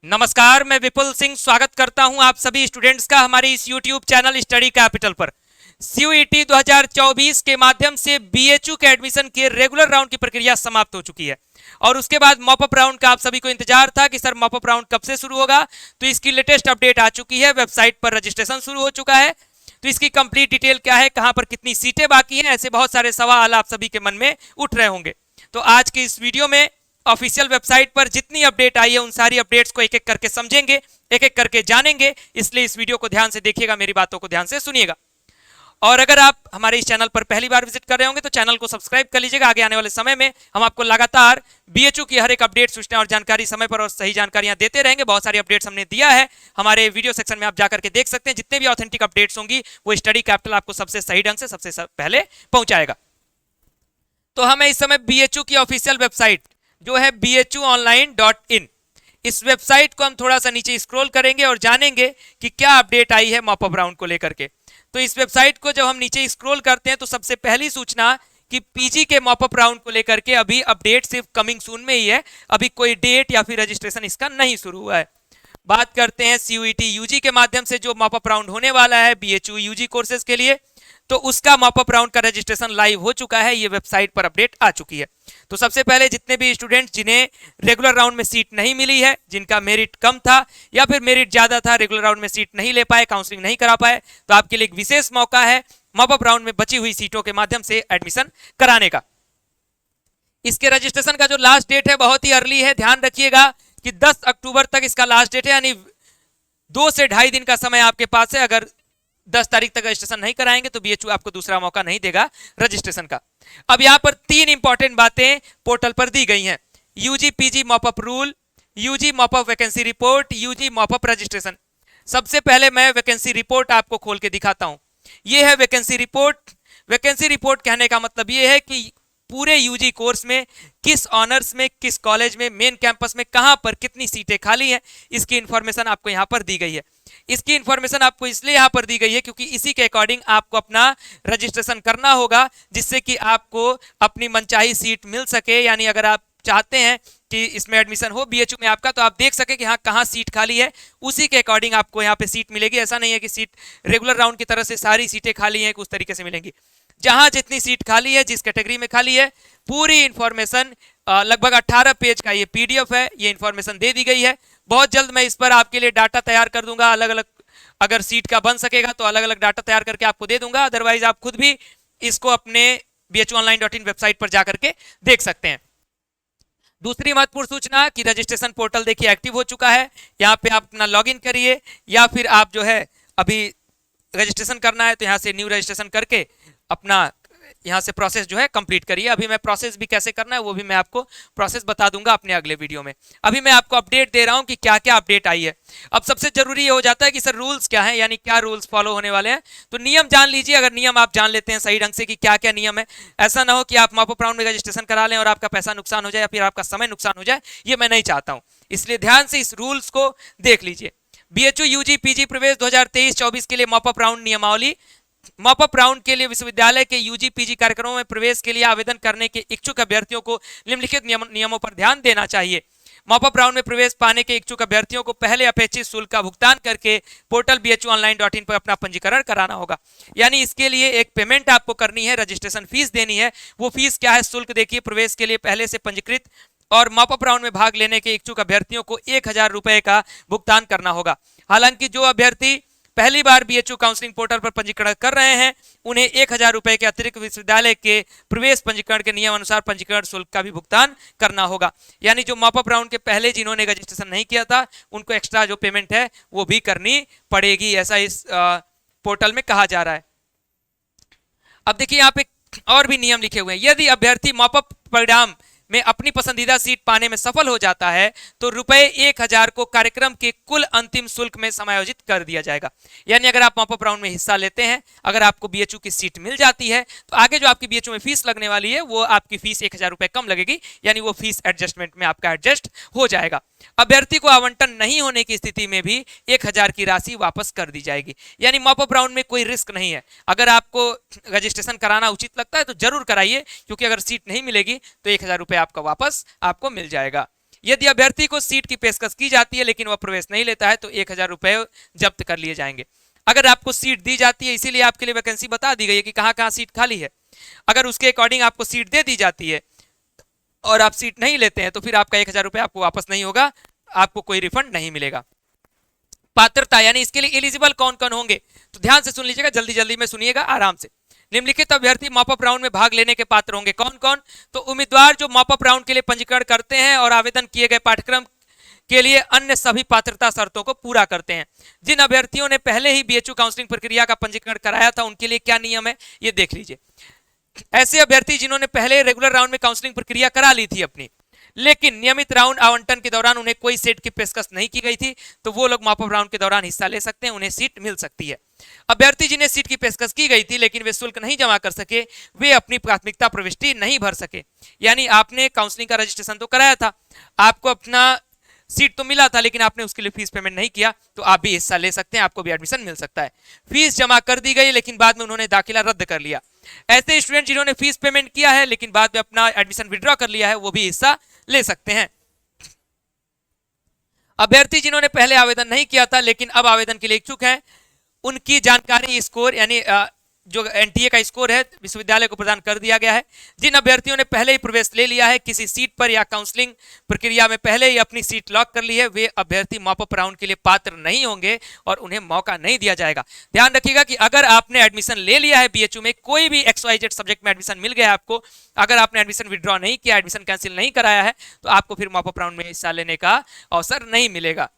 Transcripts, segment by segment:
नमस्कार, मैं विपुल सिंह स्वागत करता हूं आप सभी स्टूडेंट्स का हमारे इस YouTube चैनल स्टडी कैपिटल पर। CUET 2024 के माध्यम से BHU के एडमिशन के रेगुलर राउंड की प्रक्रिया समाप्त हो चुकी है और उसके बाद मॉपअप राउंड का आप सभी को इंतजार था कि सर मॉपअप राउंड कब से शुरू होगा। तो इसकी लेटेस्ट अपडेट आ चुकी है, वेबसाइट पर रजिस्ट्रेशन शुरू हो चुका है। तो इसकी कंप्लीट डिटेल क्या है, कहां पर कितनी सीटें बाकी हैं, ऐसे बहुत सारे सवाल आप सभी के मन में उठ रहे होंगे। तो आज के इस वीडियो में ऑफिशियल वेबसाइट पर जितनी अपडेट आई है उन सारी अपडेट्स को एक एक करके समझेंगे, एक एक करके जानेंगे। इसलिए इस वीडियो को ध्यान से देखिएगा, मेरी बातों को ध्यान से सुनिएगा। और अगर आप हमारे इस चैनल पर पहली बार विजिट कर रहे होंगे तो चैनल को सब्सक्राइब कर लीजिएगा। आगे आने वाले समय में हम आपको लगातार BHU की हर एक अपडेट, सूचना और जानकारी समय पर और सही जानकारियां देते रहेंगे। बहुत सारी अपडेट्स हमने दिया है, हमारे वीडियो सेक्शन में आप जाकर के देख सकते हैं। जितने भी ऑथेंटिक अपडेट्स होंगी वो स्टडी कैपिटल आपको सबसे सही ढंग से सबसे पहले पहुंचाएगा। तो हमें इस समय BHU की ऑफिशियल वेबसाइट जो है bhuonline.in, इस वेबसाइट को हम थोड़ा सा नीचे स्क्रॉल करेंगे और जानेंगे कि क्या अपडेट आई है मॉपअप राउंड को लेकर के। तो इस वेबसाइट को जब हम नीचे स्क्रॉल करते हैं तो सबसे पहली सूचना कि पीजी के मॉपअप राउंड को लेकर के अभी अपडेट सिर्फ कमिंग सून में ही है, अभी कोई डेट या फिर रजिस्ट्रेशन इसका नहीं शुरू हुआ है। बात करते हैं CUET UG के माध्यम से जो मॉपअप राउंड होने वाला है BHU UG कोर्सेज के लिए, तो उसका मॉपअप राउंड का रजिस्ट्रेशन लाइव हो चुका है। ये वेबसाइट पर अपडेट आ चुकी है। तो सबसे पहले जितने भी स्टूडेंट्स जिन्हें रेगुलर राउंड में सीट नहीं मिली है, जिनका मेरिट कम था या फिर मेरिट ज्यादा था, रेगुलर राउंड में सीट नहीं ले पाए, काउंसलिंग नहीं करा पाए, तो आपके लिए एक विशेष मौका है मॉपअप राउंड में बची हुई सीटों के माध्यम से एडमिशन कराने का। इसके रजिस्ट्रेशन का जो लास्ट डेट है बहुत ही अर्ली है, ध्यान रखिएगा कि 10 अक्टूबर तक इसका लास्ट डेट है, यानी 2 से 2.5 दिन का समय आपके पास है। अगर 10 तारीख तक रजिस्ट्रेशन नहीं कराएंगे तो BHU आपको दूसरा मौका नहीं देगा रजिस्ट्रेशन का। अब यहां पर 3 इंपॉर्टेंट बातें पोर्टल पर दी गई हैं: UG PG mop up rule, UG mop up vacancy report, UG mop up registration. सबसे पहले मैं वैकेंसी रिपोर्ट आपको खोल के दिखाता हूं। यह है वैकेंसी रिपोर्ट। वैकेंसी रिपोर्ट कहने का मतलब यह है कि पूरे UG कोर्स में किस ऑनर्स में, किस कॉलेज में, मेन कैंपस में कहां पर कितनी सीटें खाली हैं, इसकी इंफॉर्मेशन आपको यहां पर दी गई है। इसकी इंफॉर्मेशन आपको इसलिए यहां पर दी गई है क्योंकि इसी के अकॉर्डिंग आपको अपना रजिस्ट्रेशन करना होगा, जिससे कि आपको अपनी मनचाही सीट मिल सके। यानी अगर आप चाहते हैं कि इसमें एडमिशन हो BHU में आपका, तो आप देख सके कि हाँ कहाँ सीट खाली है, उसी के अकॉर्डिंग आपको यहाँ पे सीट मिलेगी। ऐसा नहीं है कि सीट रेगुलर राउंड की तरह से सारी सीटें खाली हैं, उस तरीके से मिलेंगी। जहां जितनी सीट खाली है, जिस कैटेगरी में खाली है, पूरी इंफॉर्मेशन लगभग 18 पेज का ये PDF है, ये इंफॉर्मेशन दे दी गई है। बहुत जल्द मैं इस पर आपके लिए डाटा तैयार कर दूंगा, अलग अलग अगर सीट का बन सकेगा तो अलग अलग डाटा तैयार करके आपको दे दूंगा। अदरवाइज आप खुद भी इसको अपने bhuonline.in वेबसाइट पर जाकर के देख सकते हैं। दूसरी महत्वपूर्ण सूचना कि रजिस्ट्रेशन पोर्टल देखिए एक्टिव हो चुका है। यहाँ पे आप अपना लॉगिन करिए, या फिर आप जो है अभी रजिस्ट्रेशन करना है तो यहाँ से न्यू रजिस्ट्रेशन करके अपना यहाँ से प्रोसेस जो है कंप्लीट करिए। अभी मैं प्रोसेस भी कैसे करना है वो भी मैं आपको प्रोसेस बता दूंगा अपने अगले वीडियो में। अभी मैं आपको अपडेट दे रहा हूँ कि क्या क्या अपडेट आई है। अब सबसे जरूरी ये हो जाता है कि सर रूल्स क्या है, यानी क्या रूल्स फॉलो होने वाले हैं। तो नियम जान लीजिए। अगर नियम आप जान लेते हैं सही ढंग से कि क्या क्या नियम है, ऐसा ना हो कि आप मॉपअप राउंड में रजिस्ट्रेशन करा लें और आपका पैसा नुकसान हो जाए या फिर आपका समय नुकसान हो जाए, ये मैं नहीं चाहता हूँ। इसलिए ध्यान से इस रूल्स को देख लीजिए। BHU UG PG प्रवेश 2023-24 के लिए मॉपअप राउंड नियमावली। मॉपअप राउंड के लिए विश्वविद्यालय के UG PG कार्यक्रमों में प्रवेश के लिए आवेदन करने के इच्छुक अभ्यर्थियों को निम्नलिखित नियमों पर ध्यान देना चाहिए। मॉपअप राउंड में प्रवेश पाने के इच्छुक अभ्यर्थियों को पहले अपेक्षित शुल्क का भुगतान करके पोर्टल bhuonline.in पर अपना पंजीकरण कराना होगा। यानी इसके लिए एक पेमेंट आपको करनी है, रजिस्ट्रेशन फीस देनी है। वो फीस क्या है, शुल्क देखिए। प्रवेश के लिए पहले से पंजीकृत और मॉपअप राउंड में भाग लेने के इच्छुक अभ्यर्थियों को 1000 रुपए का भुगतान करना होगा। हालांकि जो अभ्यर्थी पहली बार BHU काउंसलिंग पोर्टल पर पंजीकरण कर रहे हैं उन्हें 1000 रुपए के अतिरिक्त विश्वविद्यालय के प्रवेश पंजीकरण के नियम अनुसार पंजीकरण शुल्क का भी भुगतान करना होगा। यानी जो मॉपअप राउंड के पहले जिन्होंने रजिस्ट्रेशन नहीं किया था उनको एक्स्ट्रा जो पेमेंट है वो भी करनी पड़ेगी, ऐसा इस पोर्टल में कहा जा रहा है। अब देखिए यहाँ पे और भी नियम लिखे हुए हैं। यदि अभ्यर्थी मॉपअप परिणाम में अपनी पसंदीदा सीट पाने में सफल हो जाता है तो रुपए 1000 को कार्यक्रम के कुल अंतिम शुल्क में समायोजित कर दिया जाएगा। यानी अगर आप मॉपअप राउंड में हिस्सा लेते हैं, अगर आपको BHU की सीट मिल जाती है तो आगे जो आपकी BHU में फीस लगने वाली है वो आपकी फीस 1000 रुपए कम लगेगी, यानी वो फीस एडजस्टमेंट में आपका एडजस्ट हो जाएगा। अभ्यर्थी को आवंटन नहीं होने की स्थिति में भी 1000 की राशि वापस कर दी जाएगी। यानी मॉपअप राउंड में कोई रिस्क नहीं है। अगर आपको रजिस्ट्रेशन कराना उचित लगता है तो जरूर कराइए, क्योंकि अगर सीट नहीं मिलेगी तो 1000 रुपए आपका वापस आपको मिल जाएगा। यदि अभ्यर्थी को सीट की पेशकश की जाती है लेकिन वह प्रवेश नहीं लेता है तो 1000 रुपये जब्त कर लिए जाएंगे। अगर आपको सीट दी जाती है, इसीलिए आपके लिए वैकेंसी बता दी गई है कि कहाँ कहाँ सीट खाली है, अगर उसके अकॉर्डिंग आपको सीट दे दी जाती है और आप सीट नहीं लेते हैं तो फिर आपका 1000 रुपये आपको वापस नहीं होगा, आपको कोई रिफंड नहीं मिलेगा। पात्रता यानी इसके लिए एलिजिबल कौन कौन होंगे, तो ध्यान से सुन लीजिएगा, जल्दी जल्दी में सुनिएगा आराम से। निम्नलिखित अभ्यर्थी मॉपअप राउंड में भाग लेने के पात्र होंगे। कौन कौन, तो उम्मीदवार जो मॉपअप राउंड के लिए पंजीकरण करते हैं और आवेदन किए गए पाठ्यक्रम के लिए अन्य सभी पात्रता शर्तों को पूरा करते हैं। जिन अभ्यर्थियों ने पहले ही बीएचयू काउंसलिंग प्रक्रिया का पंजीकरण कराया था उनके लिए क्या नियम है ये देख लीजिए। ऐसे अभ्यर्थी जिन्होंने पहले रेगुलर राउंड में काउंसलिंग प्रक्रिया करा ली थी अपनी, लेकिन नियमित राउंड आवंटन के दौरान उन्हें कोई सीट की पेशकश नहीं की गई थी, तो वो लोग मॉपअप राउंड के दौरान हिस्सा ले सकते हैं, उन्हें सीट मिल सकती है। अभ्यर्थी जिन्हें सीट की पेशकश की गई थी लेकिन वे शुल्क नहीं जमा कर सके, वे अपनी प्राथमिकता प्रविष्टि नहीं भर सके। यानी आपने काउंसलिंग का रजिस्ट्रेशन तो कराया था, आपको अपना सीट तो मिला था लेकिन आपने उसके लिए फीस पेमेंट नहीं किया, तो आप भी हिस्सा ले सकते हैं, आपको भी एडमिशन मिल सकता है। फीस जमा कर दी गई लेकिन बाद में उन्होंने दाखिला रद्द कर लिया। ऐसे स्टूडेंट जिन्होंने फीस पेमेंट किया है लेकिन बाद में अपना एडमिशन विड्रॉ कर लिया है, वो भी हिस्सा ले सकते हैं। अभ्यर्थी जिन्होंने पहले आवेदन नहीं किया था लेकिन अब आवेदन के लिए इच्छुक हैं, उनकी जानकारी स्कोर यानी जो एनटीए का स्कोर है विश्वविद्यालय को प्रदान कर दिया गया है। जिन अभ्यर्थियों ने पहले ही प्रवेश ले लिया है किसी सीट पर या काउंसलिंग प्रक्रिया में पहले ही अपनी सीट लॉक कर ली है, वे अभ्यर्थी मॉपअप राउंड के लिए पात्र नहीं होंगे और उन्हें मौका नहीं दिया जाएगा। ध्यान रखिएगा कि अगर आपने एडमिशन ले लिया है बीएचयू में, कोई भी XYZ सब्जेक्ट में एडमिशन मिल गया है आपको, अगर आपने एडमिशन विड्रॉ नहीं किया, एडमिशन कैंसिल नहीं कराया है, तो आपको फिर मॉपअप राउंड में हिस्सा लेने का अवसर नहीं मिलेगा।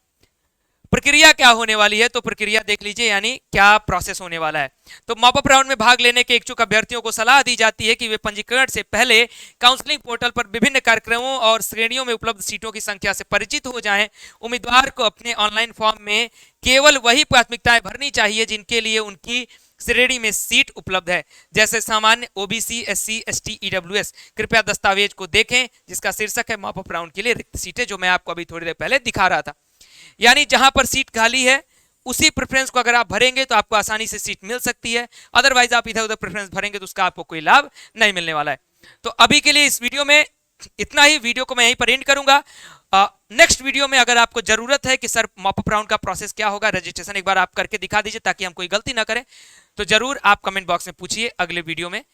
प्रक्रिया क्या होने वाली है, तो प्रक्रिया देख लीजिए, यानी क्या प्रोसेस होने वाला है। तो मॉपअप राउंड में भाग लेने के इच्छुक अभ्यर्थियों को सलाह दी जाती है कि वे पंजीकरण से पहले काउंसलिंग पोर्टल पर विभिन्न कार्यक्रमों और श्रेणियों में उपलब्ध सीटों की संख्या से परिचित हो जाएं। उम्मीदवार को अपने ऑनलाइन फॉर्म में केवल वही प्राथमिकताएं भरनी चाहिए जिनके लिए उनकी श्रेणी में सीट उपलब्ध है, जैसे सामान्य, ओबीसी, एससी, एसटी, ईडब्ल्यूएस। कृपया दस्तावेज को देखें जिसका शीर्षक है मॉपअप राउंड के लिए रिक्त सीटें, जो मैं आपको अभी थोड़ी देर पहले दिखा रहा था। यानी जहां पर सीट खाली है उसी प्रेफरेंस को अगर आप भरेंगे तो आपको आसानी से सीट मिल सकती है, अदरवाइज आप इधर उधर प्रेफरेंस भरेंगे तो उसका आपको कोई लाभ नहीं मिलने वाला है। तो अभी के लिए इस वीडियो में इतना ही, वीडियो को मैं यहीं पर एंड करूंगा। नेक्स्ट वीडियो में अगर आपको जरूरत है कि सर मॉपअप राउंड का प्रोसेस क्या होगा, रजिस्ट्रेशन एक बार आप करके दिखा दीजिए ताकि हम कोई गलती ना करें, तो जरूर आप कमेंट बॉक्स में पूछिए। अगले वीडियो में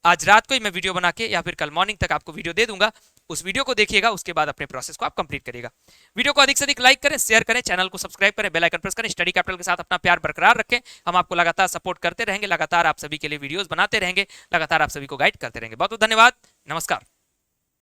आज रात को ही मैं वीडियो बना के या फिर कल मॉर्निंग तक आपको वीडियो दे दूंगा, उस वीडियो को देखिएगा, उसके बाद अपने प्रोसेस को आप कंप्लीट करिएगा। वीडियो को अधिक से अधिक लाइक करें, शेयर करें, चैनल को सब्सक्राइब करें, बेल आइकन प्रेस करें। स्टडी कैपिटल के साथ अपना प्यार बरकरार रखें, हम आपको लगातार सपोर्ट करते रहेंगे, लगातार आप सभी के लिए वीडियोस बनाते रहेंगे, लगातार आप सभी को गाइड करते रहेंगे। बहुत बहुत धन्यवाद, नमस्कार।